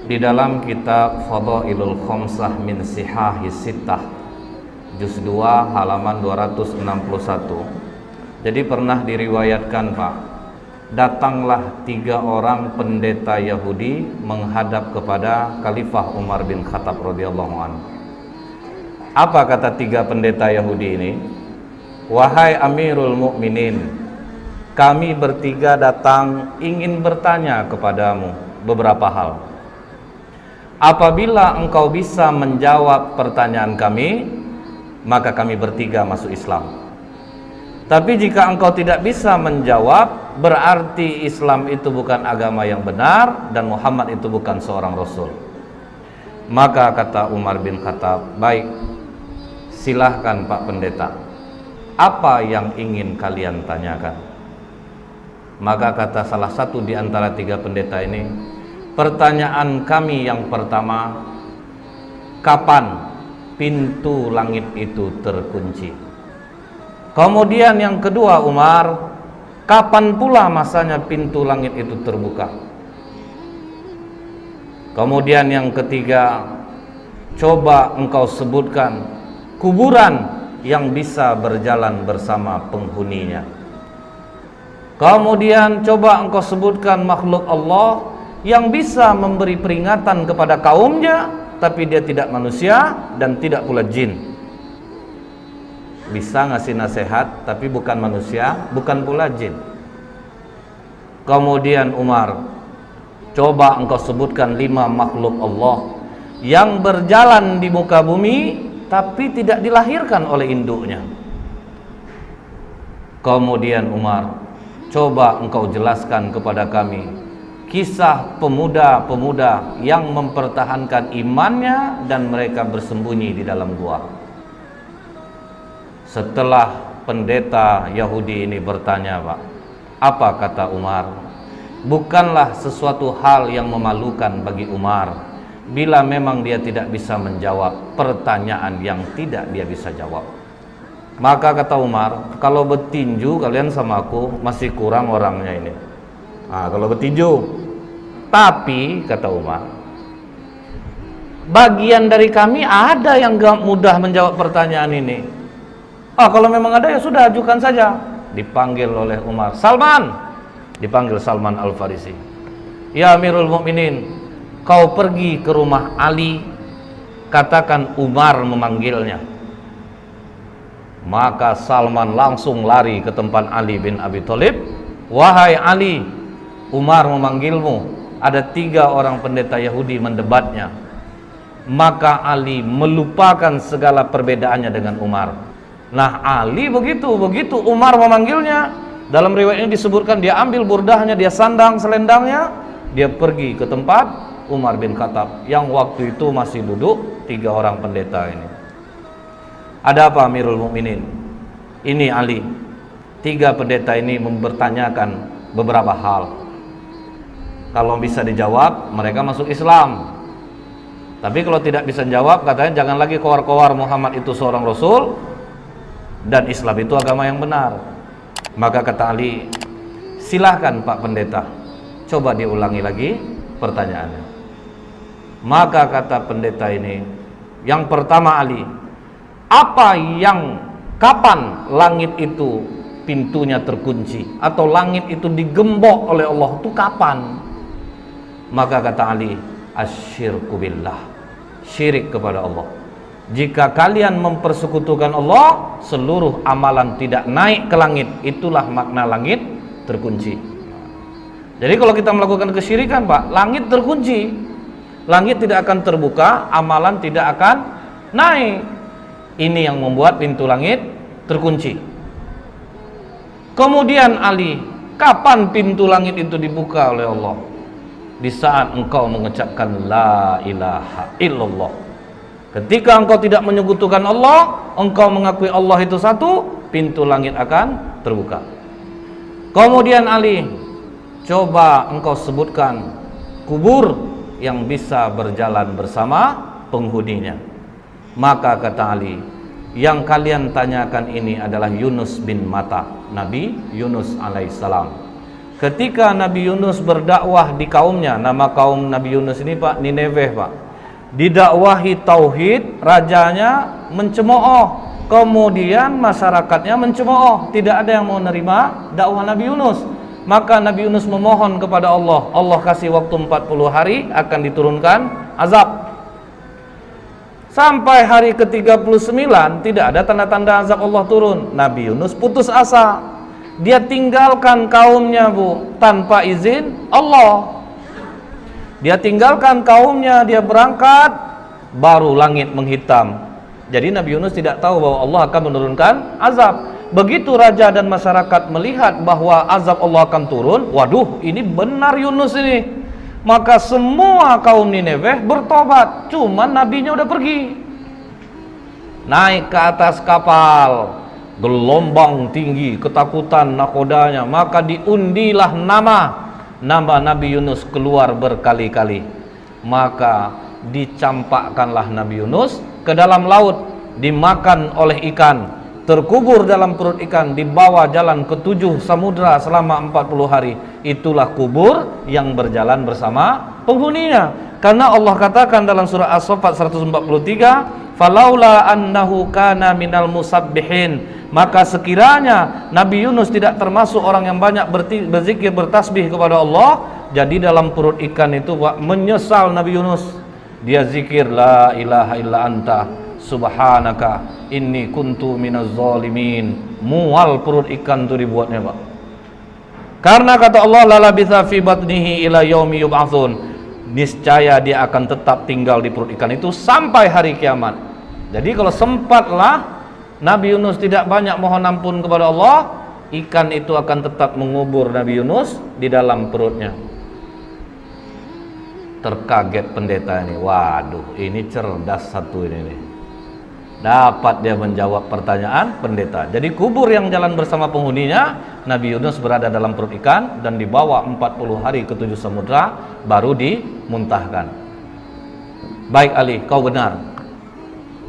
di dalam kitab Fadailul Khamsah min Sihahis Sittah juz 2 halaman 261. Jadi pernah diriwayatkan, Pak, datanglah 3 orang pendeta Yahudi menghadap kepada Khalifah Umar bin Khattab radhiyallahu anhu. Apa kata 3 pendeta Yahudi ini? Wahai Amirul Mukminin, kami bertiga datang ingin bertanya kepadamu beberapa hal. Apabila engkau bisa menjawab pertanyaan kami, maka kami bertiga masuk Islam. Tapi jika engkau tidak bisa menjawab, berarti Islam itu bukan agama yang benar dan Muhammad itu bukan seorang Rasul. Maka kata Umar bin Khattab, baik, silahkan Pak Pendeta, apa yang ingin kalian tanyakan? Maka kata salah satu di antara 3 pendeta ini, pertanyaan kami yang pertama, kapan pintu langit itu terkunci? Kemudian yang kedua, Umar, kapan pula masanya pintu langit itu terbuka? Kemudian yang ketiga, coba engkau sebutkan kuburan yang bisa berjalan bersama penghuninya. Kemudian coba engkau sebutkan makhluk Allah yang bisa memberi peringatan kepada kaumnya, tapi dia tidak manusia dan tidak pula jin. Bisa ngasih nasihat tapi bukan manusia, bukan pula jin. Kemudian Umar, coba engkau sebutkan 5 makhluk Allah yang berjalan di muka bumi tapi tidak dilahirkan oleh induknya. Kemudian Umar, coba engkau jelaskan kepada kami kisah pemuda-pemuda yang mempertahankan imannya dan mereka bersembunyi di dalam gua. Setelah pendeta Yahudi ini bertanya, Pak, apa kata Umar? Bukanlah sesuatu hal yang memalukan bagi Umar bila memang dia tidak bisa menjawab pertanyaan yang tidak dia bisa jawab. Maka kata Umar, kalau bertinju kalian sama aku masih kurang orangnya ini. Kalau bertinju. Tapi kata Umar, bagian dari kami ada yang gak mudah menjawab pertanyaan ini. Kalau memang ada ya sudah, ajukan saja. Dipanggil oleh Umar, Salman. Dipanggil Salman Al-Farisi. Ya Amirul Mukminin, kau pergi ke rumah Ali, katakan Umar memanggilnya. Maka Salman langsung lari ke tempat Ali bin Abi Thalib. Wahai Ali, Umar memanggilmu. Ada 3 orang pendeta Yahudi mendebatnya. Maka Ali melupakan segala perbedaannya dengan Umar. Nah, Ali begitu Umar memanggilnya, dalam riwayat ini disebutkan dia ambil burdahnya, dia sandang selendangnya, dia pergi ke tempat Umar bin Khattab yang waktu itu masih duduk 3 orang pendeta ini. Ada apa Amirul Mukminin? Ini Ali, 3 pendeta ini mempertanyakan beberapa hal. Kalau bisa dijawab, mereka masuk Islam. Tapi kalau tidak bisa jawab, katanya jangan lagi kowar-kowar Muhammad itu seorang Rasul dan Islam itu agama yang benar. Maka kata Ali, silahkan Pak Pendeta, coba diulangi lagi pertanyaannya. Maka kata pendeta ini, yang pertama Ali, kapan langit itu pintunya terkunci atau langit itu digembok oleh Allah, itu kapan? Maka kata Ali, asyirku billah, syirik kepada Allah. Jika kalian mempersekutukan Allah, seluruh amalan tidak naik ke langit. Itulah makna langit terkunci. Jadi kalau kita melakukan kesyirikan, Pak, langit terkunci. Langit tidak akan terbuka, amalan tidak akan naik. Ini yang membuat pintu langit terkunci. Kemudian Ali, kapan pintu langit itu dibuka oleh Allah? Di saat engkau mengucapkan la ilaha illallah. Ketika engkau tidak menyekutukan Allah, engkau mengakui Allah itu satu, pintu langit akan terbuka. Kemudian Ali, coba engkau sebutkan kubur yang bisa berjalan bersama penghuninya. Maka kata Ali, yang kalian tanyakan ini adalah Yunus bin Matta, Nabi Yunus alaihissalam. Ketika Nabi Yunus berdakwah di kaumnya, nama kaum Nabi Yunus ini Pak, Nineveh Pak, didakwahi tauhid, rajanya mencemooh, kemudian masyarakatnya mencemooh, tidak ada yang mau nerima dakwah Nabi Yunus. Maka Nabi Yunus memohon kepada Allah, Allah kasih waktu 40 hari akan diturunkan azab. Sampai hari ke-39 tidak ada tanda-tanda azab Allah turun. Nabi Yunus putus asa. Dia tinggalkan kaumnya Bu, tanpa izin Allah. Dia tinggalkan kaumnya, dia berangkat, baru langit menghitam. Jadi Nabi Yunus tidak tahu bahwa Allah akan menurunkan azab. Begitu raja dan masyarakat melihat bahwa azab Allah akan turun, waduh, ini benar Yunus ini. Maka semua kaum Nineveh bertobat, cuman nabinya udah pergi. Naik ke atas kapal, gelombang tinggi, ketakutan nakodanya, maka diundilah nama Nabi Yunus keluar berkali-kali. Maka dicampakkanlah Nabi Yunus ke dalam laut, dimakan oleh ikan, terkubur dalam perut ikan, dibawa jalan ke 7 samudra selama 40 hari. Itulah kubur yang berjalan bersama penghuninya. Karena Allah katakan dalam surah As-Saffat 143, falaula annahu kana minal musabbihin, maka sekiranya Nabi Yunus tidak termasuk orang yang banyak berzikir, bertasbih kepada Allah, jadi dalam perut ikan itu menyesal Nabi Yunus. Dia zikir la ilaha illa anta subhanaka inni kuntu minaz zalimin. Mual perut ikan itu dibuatnya Pak. Karena kata Allah la labitha fi batnihi ila yaumi yub'atsun, niscaya dia akan tetap tinggal di perut ikan itu sampai hari kiamat. Jadi kalau sempatlah Nabi Yunus tidak banyak mohon ampun kepada Allah, ikan itu akan tetap mengubur Nabi Yunus di dalam perutnya. Terkaget pendeta ini, waduh ini cerdas satu ini nih. Dapat dia menjawab pertanyaan pendeta. Jadi kubur yang jalan bersama penghuninya, Nabi Yunus berada dalam perut ikan dan dibawa 40 hari ke 7 samudra baru dimuntahkan. Baik Ali, kau benar.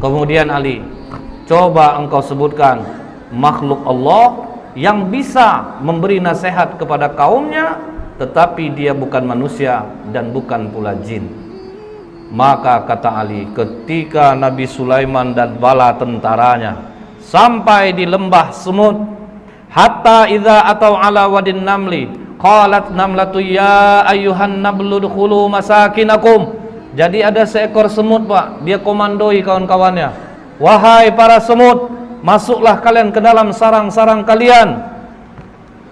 Kemudian Ali, coba engkau sebutkan makhluk Allah yang bisa memberi nasihat kepada kaumnya tetapi dia bukan manusia dan bukan pula jin. Maka kata Ali, ketika Nabi Sulaiman dan bala tentaranya sampai di lembah semut, hatta idza atau ala wadin namli qalat namlatu ya ayyuhan nablu dkhulu masakinakum. Jadi ada seekor semut Pak, dia komandoi kawan-kawannya, wahai para semut, masuklah kalian ke dalam sarang-sarang kalian,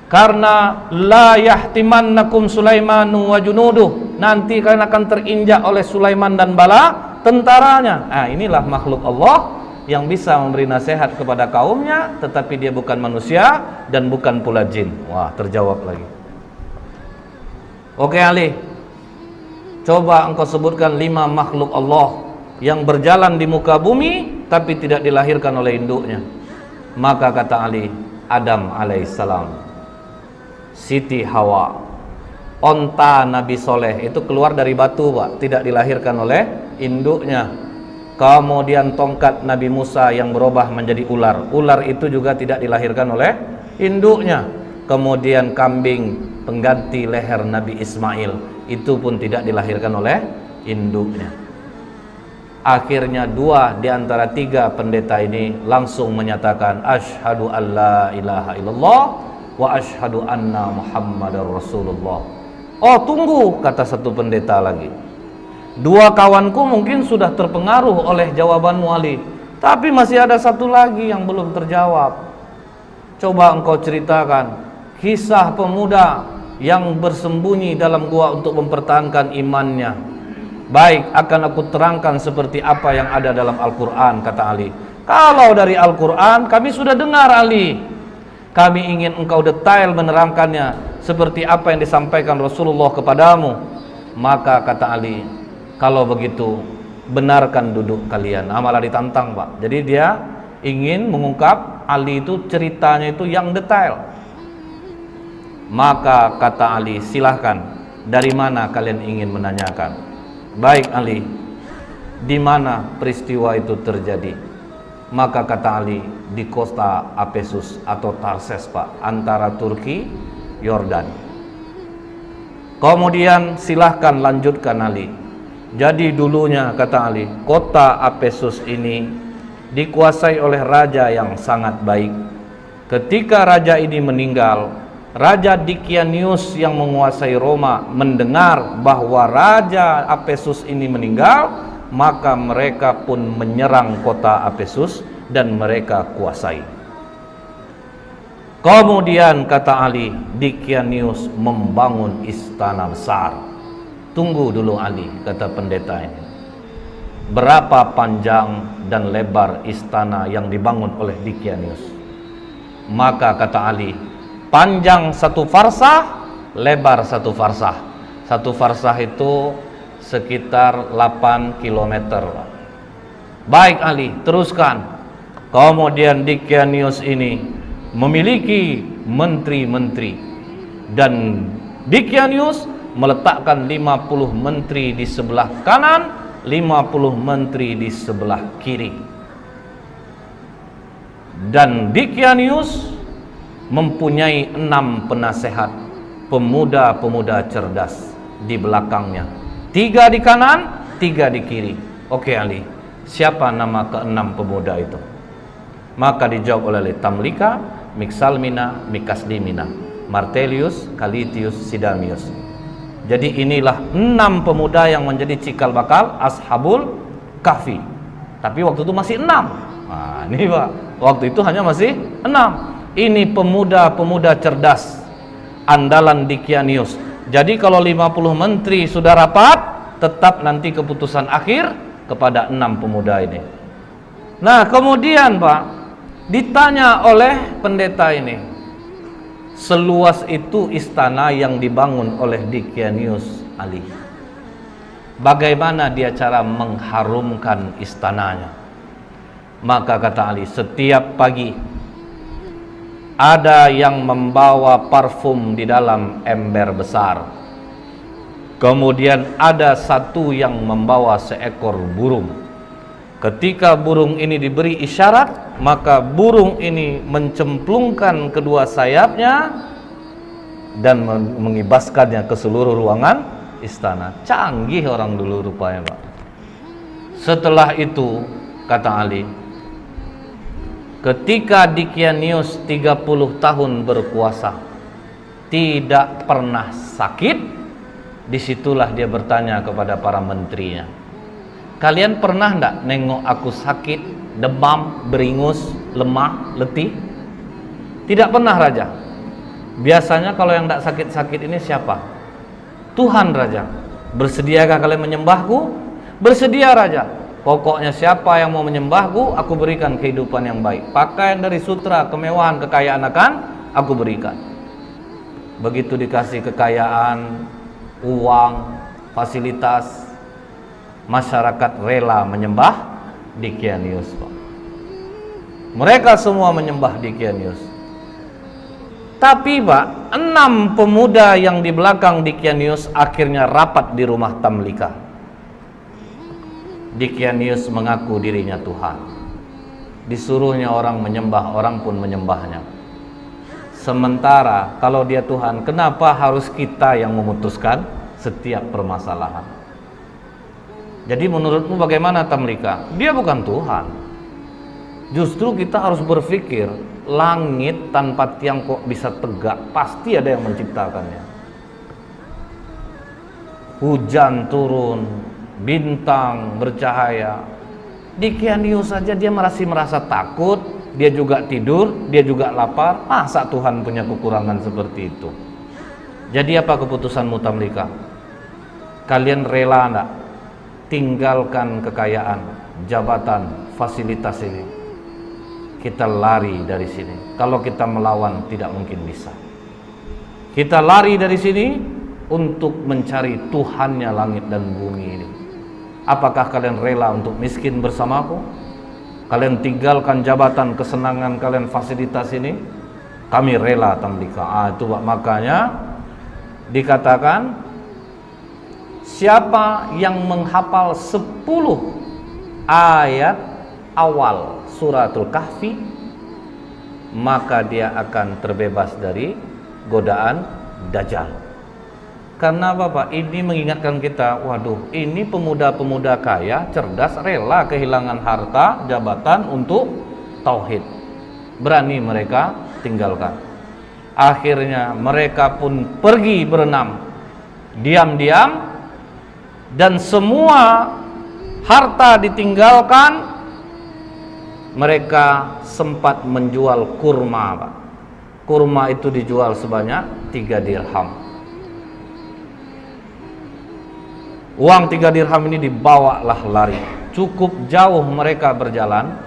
karena la yahtimannakum Sulaimanu wa junuduh, nanti kalian akan terinjak oleh Sulaiman dan bala tentaranya. Nah, inilah makhluk Allah yang bisa memberi nasihat kepada kaumnya tetapi dia bukan manusia dan bukan pula jin. Wah, terjawab lagi. Oke Ali, coba engkau sebutkan 5 makhluk Allah yang berjalan di muka bumi tapi tidak dilahirkan oleh induknya. Maka kata Ali, Adam alaihissalam, Siti Hawa, onta Nabi Soleh itu keluar dari batu Pak, tidak dilahirkan oleh induknya. Kemudian tongkat Nabi Musa yang berubah menjadi ular, ular itu juga tidak dilahirkan oleh induknya. Kemudian kambing pengganti leher Nabi Ismail, itu pun tidak dilahirkan oleh induknya. Akhirnya 2 di antara 3 pendeta ini langsung menyatakan asyhadu alla ilaha illallah wa asyhadu anna Muhammadar Rasulullah. Oh tunggu, kata satu pendeta lagi, 2 kawanku mungkin sudah terpengaruh oleh jawabanmu Ali, tapi masih ada satu lagi yang belum terjawab. Coba engkau ceritakan kisah pemuda yang bersembunyi dalam gua untuk mempertahankan imannya. Baik, akan aku terangkan seperti apa yang ada dalam Al-Quran, kata Ali. Kalau dari Al-Quran kami sudah dengar Ali, kami ingin engkau detail menerangkannya seperti apa yang disampaikan Rasulullah kepadamu. Maka kata Ali, kalau begitu benarkan duduk kalian. Malah ditantang Pak. Jadi dia ingin mengungkap Ali itu ceritanya itu yang detail. Maka kata Ali, silahkan, dari mana kalian ingin menanyakan? Baik Ali, di mana peristiwa itu terjadi? Maka kata Ali, di kota Apesus atau Tarses Pak, antara Turki, Yordan. Kemudian silahkan lanjutkan Ali. Jadi dulunya, kata Ali, kota Efesus ini dikuasai oleh raja yang sangat baik. Ketika raja ini meninggal, Raja Dikianius yang menguasai Roma mendengar bahwa Raja Efesus ini meninggal, maka mereka pun menyerang kota Efesus dan mereka kuasai. Kemudian kata Ali, Dikianius membangun istana besar. Tunggu dulu Ali, kata pendeta ini. Berapa panjang dan lebar istana yang dibangun oleh Dikianius? Maka kata Ali, panjang 1 farsah, lebar 1 farsah. 1 farsah itu sekitar 8 km. Baik Ali, teruskan. Kemudian Dikianius ini memiliki menteri-menteri, dan Dikianius meletakkan 50 menteri di sebelah kanan, 50 menteri di sebelah kiri. Dan Dikianius mempunyai 6 penasehat, pemuda-pemuda cerdas di belakangnya. 3 di kanan, 3 di kiri. Oke Ali, siapa nama ke-6 pemuda itu? Maka dijawab oleh Tamlika, Miksalmina, Mikasdimina, Martelius, Kalitius, Sidamius. Jadi inilah 6 pemuda yang menjadi cikal bakal Ashabul Kahfi. Tapi waktu itu masih 6. Nah, ini Pak, waktu itu hanya masih 6. Ini pemuda-pemuda cerdas andalan Dikianius. Jadi kalau 50 menteri sudah rapat, tetap nanti keputusan akhir kepada 6 pemuda ini. Nah, kemudian Pak, ditanya oleh pendeta ini, seluas itu istana yang dibangun oleh Dikianius Ali, bagaimana dia cara mengharumkan istananya? Maka kata Ali, setiap pagi ada yang membawa parfum di dalam ember besar. Kemudian ada satu yang membawa seekor burung. Ketika burung ini diberi isyarat, maka burung ini mencemplungkan kedua sayapnya dan mengibaskannya ke seluruh ruangan istana. Canggih orang dulu rupanya Pak. Setelah itu, kata Ali, ketika Dikianius 30 tahun berkuasa, tidak pernah sakit, disitulah dia bertanya kepada para menterinya, kalian pernah enggak nengok aku sakit, demam, beringus, lemah, letih? Tidak pernah Raja. Biasanya kalau yang enggak sakit-sakit ini siapa? Tuhan Raja. Bersediakah kalian menyembahku? Bersedia Raja. Pokoknya siapa yang mau menyembahku, aku berikan kehidupan yang baik. Pakaian dari sutra, kemewahan, kekayaan akan aku berikan. Begitu dikasih kekayaan, uang, fasilitas, masyarakat rela menyembah Dikianius Pak. Mereka semua menyembah Dikianius. Tapi Pak, 6 pemuda yang di belakang Dikianius akhirnya rapat di rumah Tamlika. Dikianius mengaku dirinya Tuhan. Disuruhnya orang menyembah, orang pun menyembahnya. Sementara kalau dia Tuhan, kenapa harus kita yang memutuskan setiap permasalahan? Jadi menurutmu bagaimana Tamlika? Dia bukan Tuhan. Justru kita harus berpikir, langit tanpa tiang kok bisa tegak? Pasti ada yang menciptakannya. Hujan turun, bintang bercahaya. Dikianius saja dia masih merasa takut, dia juga tidur, dia juga lapar. Masa Tuhan punya kekurangan seperti itu? Jadi apa keputusanmu Tamlika? Kalian rela enggak tinggalkan kekayaan, jabatan, fasilitas ini? Kita lari dari sini. Kalau kita melawan tidak mungkin bisa. Kita lari dari sini untuk mencari Tuhannya langit dan bumi ini. Apakah kalian rela untuk miskin bersamaku? Kalian tinggalkan jabatan, kesenangan kalian, fasilitas ini? Kami rela Tamlika. Itu makanya dikatakan, siapa yang menghafal 10 ayat awal suratul Kahfi, maka dia akan terbebas dari godaan Dajjal. Karena apa Pak? Ini mengingatkan kita, waduh, ini pemuda-pemuda kaya, cerdas, rela kehilangan harta, jabatan untuk tauhid. Berani mereka tinggalkan. Akhirnya mereka pun pergi berenam, diam-diam, dan semua harta ditinggalkan. Mereka sempat menjual kurma Pak. Kurma itu dijual sebanyak 3 dirham. Uang 3 dirham ini dibawalah lari. Cukup jauh mereka berjalan,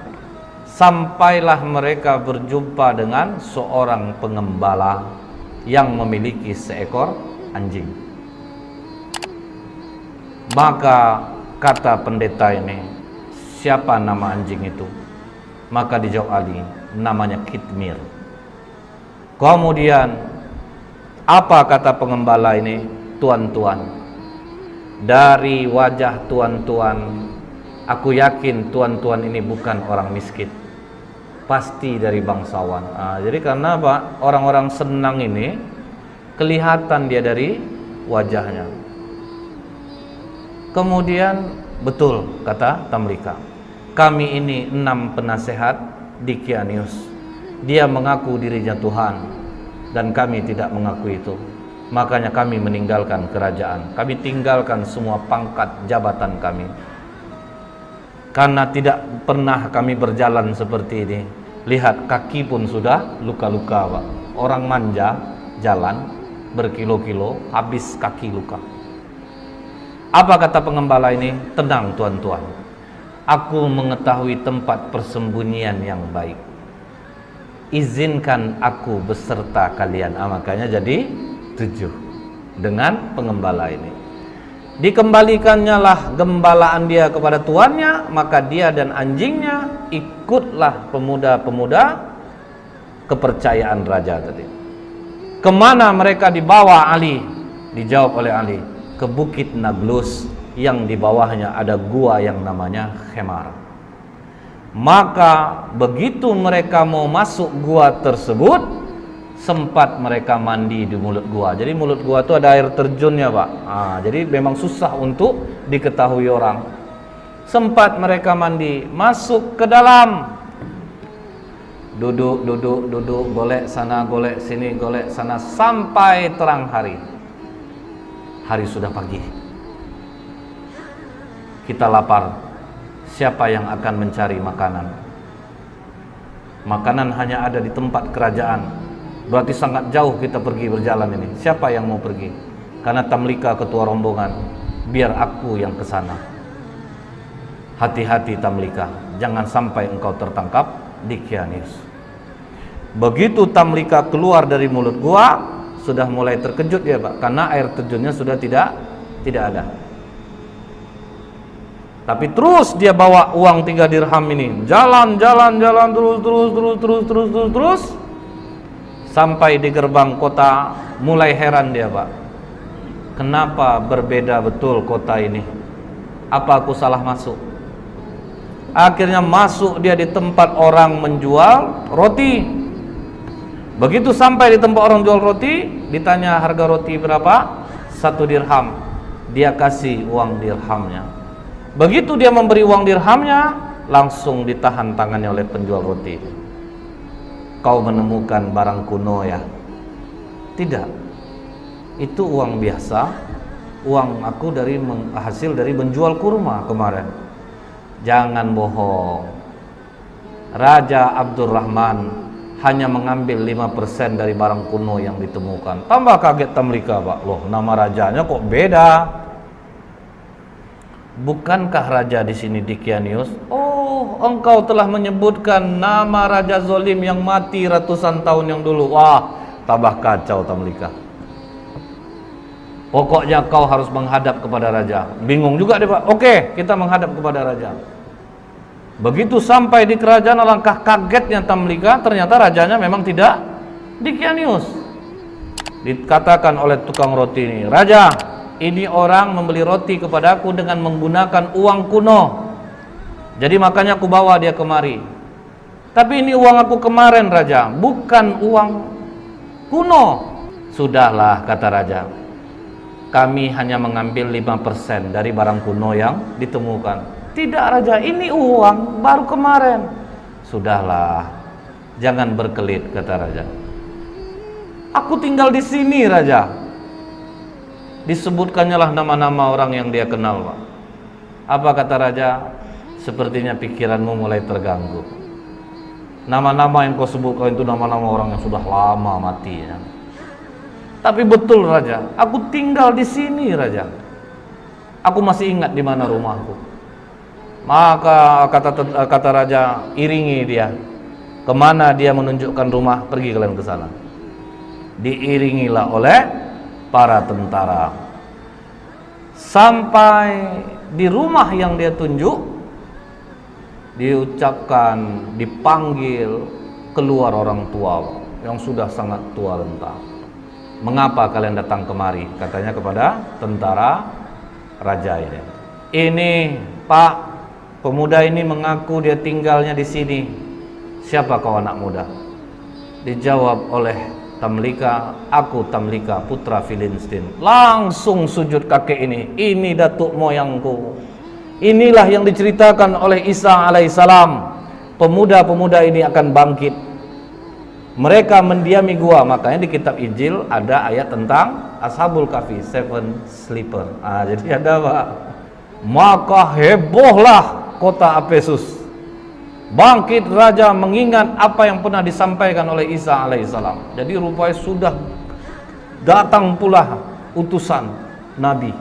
sampailah mereka berjumpa dengan seorang pengembala yang memiliki seekor anjing. Maka kata pendeta ini, siapa nama anjing itu? Maka dijawab Ali, namanya Kitmir. Kemudian apa kata pengembala ini? Tuan-tuan, dari wajah tuan-tuan, aku yakin tuan-tuan ini bukan orang miskin, pasti dari bangsawan. Jadi karena apa? Orang-orang senang ini kelihatan dia dari wajahnya. Kemudian betul kata Tamlika, kami ini 6 penasehat Dicanius. Dia mengaku dirinya Tuhan dan kami tidak mengaku itu. Makanya kami meninggalkan kerajaan. Kami tinggalkan semua pangkat jabatan kami. Karena tidak pernah kami berjalan seperti ini. Lihat, kaki pun sudah luka-luka Pak. Orang manja jalan berkilo-kilo, habis kaki luka. Apa kata pengembala ini? Tenang tuan-tuan, aku mengetahui tempat persembunyian yang baik. Izinkan aku beserta kalian. Makanya jadi 7 dengan pengembala ini. Dikembalikannya lah gembalaan dia kepada tuannya, maka dia dan anjingnya ikutlah pemuda-pemuda kepercayaan raja tadi. Kemana mereka dibawa Ali? Dijawab oleh Ali, ke Bukit Nablus yang di bawahnya ada gua yang namanya Khemar. Maka begitu mereka mau masuk gua tersebut, sempat mereka mandi di mulut gua. Jadi mulut gua itu ada air terjunnya Pak. Jadi memang susah untuk diketahui orang. Sempat mereka mandi, masuk ke dalam, duduk, golek sana, golek sini, golek sana, sampai terang hari. Hari sudah pagi. Kita lapar. Siapa yang akan mencari makanan? Makanan hanya ada di tempat kerajaan. Berarti sangat jauh kita pergi berjalan ini. Siapa yang mau pergi? Karena Tamlika ketua rombongan, biar aku yang ke sana. Hati-hati Tamlika, jangan sampai engkau tertangkap Dicanius. Begitu Tamlika keluar dari mulut gua, sudah mulai terkejut ya Pak, karena air terjunnya sudah tidak ada. Tapi terus dia bawa uang 3 dirham ini, jalan terus. Sampai di gerbang kota, mulai heran dia Pak. Kenapa berbeda betul kota ini? Apa aku salah masuk? Akhirnya masuk dia di tempat orang menjual roti. Begitu sampai di tempat orang jual roti, ditanya harga roti berapa? 1 dirham. Dia kasih uang dirhamnya. Begitu dia memberi uang dirhamnya, langsung ditahan tangannya oleh penjual roti. Kau menemukan barang kuno ya? Tidak, itu uang biasa. Uang aku hasil dari menjual kurma kemarin. Jangan bohong. Raja Abdurrahman hanya mengambil 5% dari barang kuno yang ditemukan. Tambah kaget Tamlika Pak. Loh, nama rajanya kok beda? Bukankah raja di sini Dicanius? Oh, engkau telah menyebutkan nama raja zolim yang mati ratusan tahun yang dulu. Wah, tambah kacau Tamlika. Pokoknya kau harus menghadap kepada raja. Bingung juga dia Pak. Oke, kita menghadap kepada raja. Begitu sampai di kerajaan, alangkah kagetnya Tamlika, ternyata rajanya memang tidak Dicanius. Dikatakan oleh tukang roti ini, Raja, ini orang membeli roti kepadaku dengan menggunakan uang kuno. Jadi makanya aku bawa dia kemari. Tapi ini uang aku kemarin Raja, bukan uang kuno. Sudahlah, kata raja, kami hanya mengambil 5% dari barang kuno yang ditemukan. Tidak raja, ini uang baru kemarin. Sudahlah, jangan berkelit, kata raja. Aku tinggal di sini raja. Disebutkannya lah nama-nama orang yang dia kenal, Pak. Apa kata raja? Sepertinya pikiranmu mulai terganggu. Nama-nama yang kau sebutkan itu nama-nama orang yang sudah lama mati ya. Tapi betul raja, aku tinggal di sini raja. Aku masih ingat di mana rumahku. Maka kata raja, iringi dia. Kemana dia menunjukkan rumah, pergi kalian ke sana. Diiringilah oleh para tentara. Sampai di rumah yang dia tunjuk, diucapkan, dipanggil keluar orang tua yang sudah sangat tua renta. Mengapa kalian datang kemari? Katanya kepada tentara raja ini. Ini Pak, pemuda ini mengaku dia tinggalnya di sini. Siapa kau anak muda? Dijawab oleh Tamlika, aku Tamlika putra Filistin. Langsung sujud kakek ini datuk moyangku. Inilah yang diceritakan oleh Isa alaihissalam. Pemuda-pemuda ini akan bangkit. Mereka mendiami gua. Makanya di kitab Injil ada ayat tentang Ashabul Kahfi, Seven Sleeper. Jadi ada Pak. Maka hebohlah kota Efesus. Bangkit raja mengingat apa yang pernah disampaikan oleh Isa alaihissalam. Jadi rupanya sudah datang pula utusan Nabi.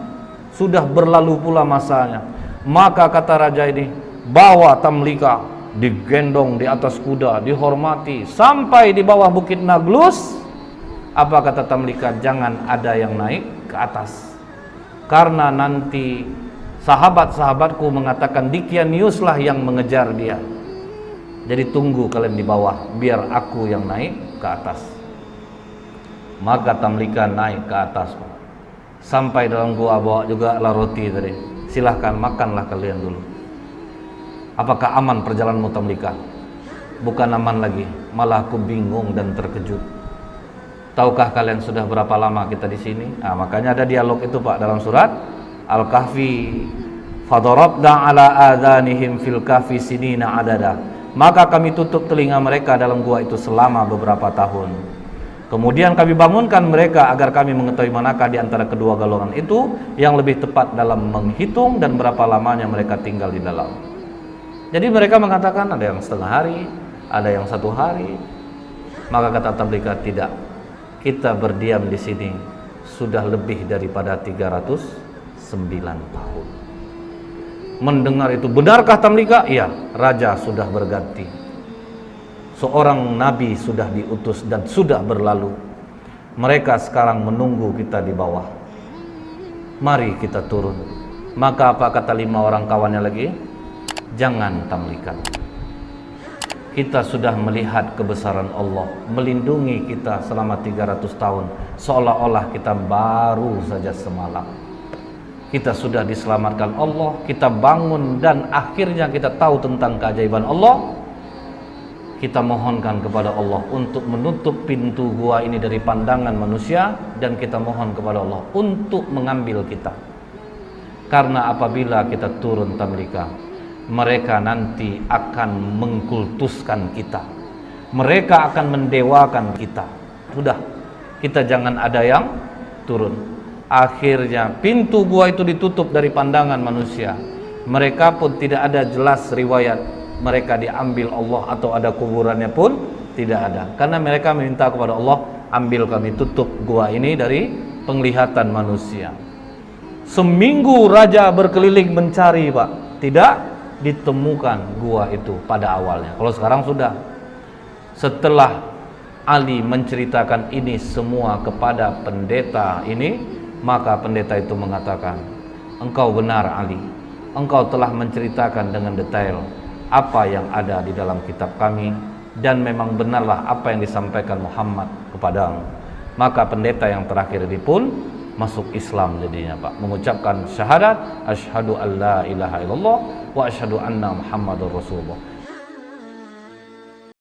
Sudah berlalu pula masanya. Maka kata raja ini, bawa Tamlika, digendong di atas kuda, dihormati sampai di bawah bukit Naglus. Apa kata Tamlika? Jangan ada yang naik ke atas, karena nanti sahabat-sahabatku mengatakan Dikianiuslah yang mengejar dia. Jadi tunggu kalian di bawah, biar aku yang naik ke atas. Maka Tamlika naik ke atas, sampai dalam gua, bawa juga lah roti tadi. Silahkan makanlah kalian dulu. Apakah aman perjalananmu Tamlika? Bukan aman lagi, malah aku bingung dan terkejut. Tahukah kalian sudah berapa lama kita di sini? Makanya ada dialog itu Pak dalam surat Al-Kahfi. Fadarabna ala adhanihim fil kahfi sinina adada. Maka kami tutup telinga mereka dalam gua itu selama beberapa tahun. Kemudian kami bangunkan mereka agar kami mengetahui manakah di antara kedua golongan itu yang lebih tepat dalam menghitung dan berapa lamanya mereka tinggal di dalam. Jadi mereka mengatakan ada yang setengah hari, ada yang 1 hari. Maka kata Tamlika, tidak. Kita berdiam di sini sudah lebih daripada 309 tahun. Mendengar itu, benarkah Tamlika? Iya, raja sudah berganti. Seorang nabi sudah diutus dan sudah berlalu. Mereka sekarang menunggu kita di bawah. Mari kita turun. Maka apa kata 5 orang kawannya lagi? Jangan Tamlika. Kita sudah melihat kebesaran Allah melindungi kita selama 300 tahun. Seolah-olah kita baru saja semalam. Kita sudah diselamatkan Allah. Kita bangun dan akhirnya kita tahu tentang keajaiban Allah. Kita mohonkan kepada Allah untuk menutup pintu gua ini dari pandangan manusia, dan kita mohon kepada Allah untuk mengambil kita. Karena apabila kita turun Tamlika, mereka nanti akan mengkultuskan kita. Mereka akan mendewakan kita. Sudah, kita jangan ada yang turun. Akhirnya pintu gua itu ditutup dari pandangan manusia. Mereka pun tidak ada jelas riwayat mereka diambil Allah atau ada kuburannya pun tidak ada. Karena mereka meminta kepada Allah, ambil kami, tutup gua ini dari penglihatan manusia. Seminggu raja berkeliling mencari Pak, tidak ditemukan gua itu pada awalnya. Kalau sekarang sudah. Setelah Ali menceritakan ini semua kepada pendeta ini, maka pendeta itu mengatakan, engkau benar Ali, engkau telah menceritakan dengan detail apa yang ada di dalam kitab kami, dan memang benarlah apa yang disampaikan Muhammad kepadamu. Maka pendeta yang terakhir ini pun masuk Islam jadinya Pak, mengucapkan syahadat asyhadu alla ilaha illallah wa asyhadu anna Muhammadur Rasulullah.